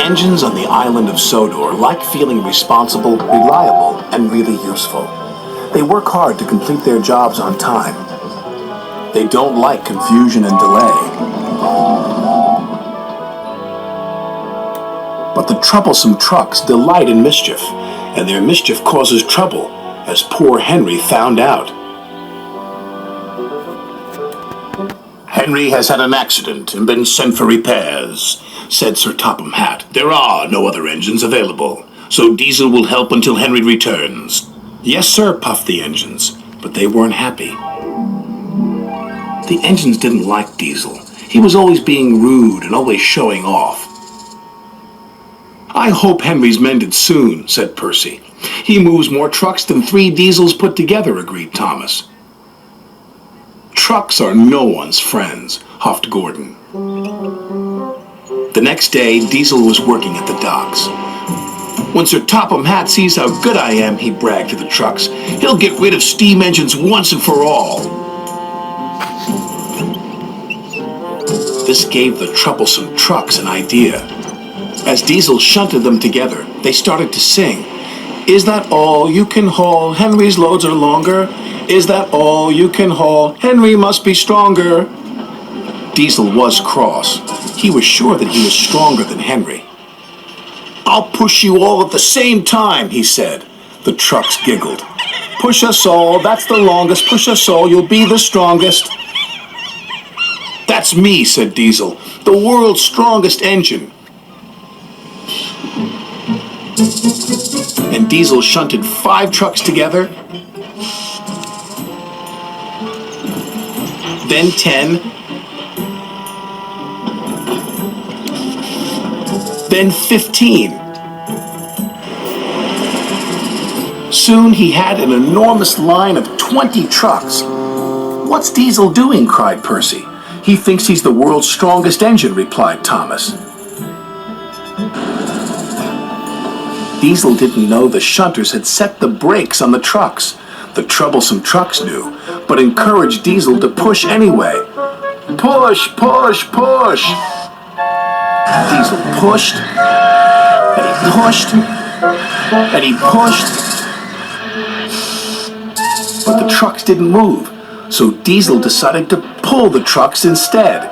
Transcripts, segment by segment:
engines on the island of Sodor like feeling responsible, reliable, and really useful. They work hard to complete their jobs on time. They don't like confusion and delay. But the troublesome trucks delight in mischief, and their mischief causes trouble, as poor Henry found out. "Henry has had an accident and been sent for repairs," said Sir Topham Hatt. "There are no other engines available, so Diesel will help until Henry returns." "Yes, sir," puffed the engines, but they weren't happy. The engines didn't like Diesel. He was always being rude and always showing off. "I hope Henry's mended soon," said Percy. "He moves more trucks than 3 Diesels put together," agreed Thomas. "Trucks are no one's friends," huffed Gordon. The next day, Diesel was working at the docks. "When Sir Topham Hatt sees how good I am," he bragged to the trucks, "he'll get rid of steam engines once and for all." This gave the troublesome trucks an idea. As Diesel shunted them together, they started to sing. "Is that all you can haul? Henry's loads are longer. Is that all you can haul? Henry must be stronger." Diesel was cross. He was sure that he was stronger than Henry. "I'll push you all at the same time," he said. The trucks giggled. "Push us all, that's the longest. Push us all, you'll be the strongest." "That's me," said Diesel, "the world's strongest engine." And Diesel shunted 5 trucks together, then 10, then 15. Soon he had an enormous line of 20 trucks. "What's Diesel doing?" cried Percy. "He thinks he's the world's strongest engine," replied Thomas. Diesel didn't know the shunters had set the brakes on the trucks. The troublesome trucks knew, but encouraged Diesel to push anyway. "Push, push, push!" Diesel pushed, and he pushed, and he pushed. But the trucks didn't move, so Diesel decided to pull the trucks instead.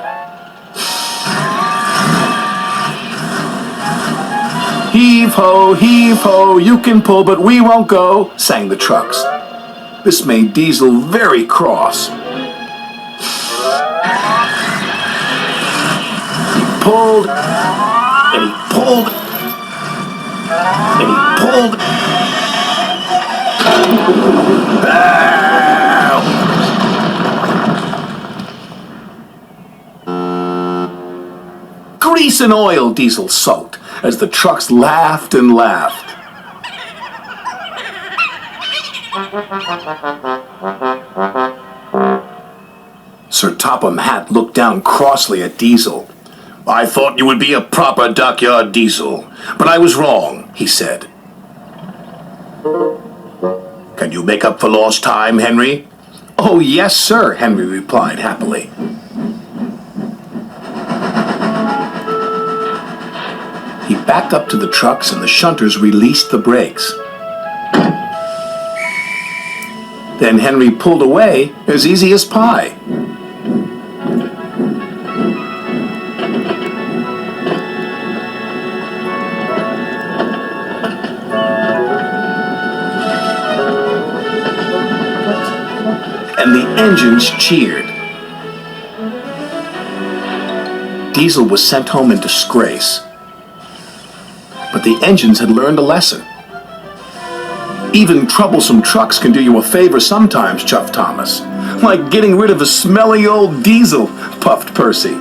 Heave ho, you can pull, but we won't go," sang the trucks. This made Diesel very cross. He pulled, and he pulled, and he pulled. "Grease and oil," Diesel sulked, as the trucks laughed and laughed. Sir Topham Hatt looked down crossly at Diesel. "I thought you would be a proper dockyard Diesel, but I was wrong," he said. "Can you make up for lost time, Henry?" "Oh, yes, sir," Henry replied happily. He backed up to the trucks and the shunters released the brakes. Then Henry pulled away as easy as pie. And the engines cheered. Diesel was sent home in disgrace. But the engines had learned a lesson. "Even troublesome trucks can do you a favor sometimes," chuffed Thomas. "Like getting rid of a smelly old Diesel," puffed Percy.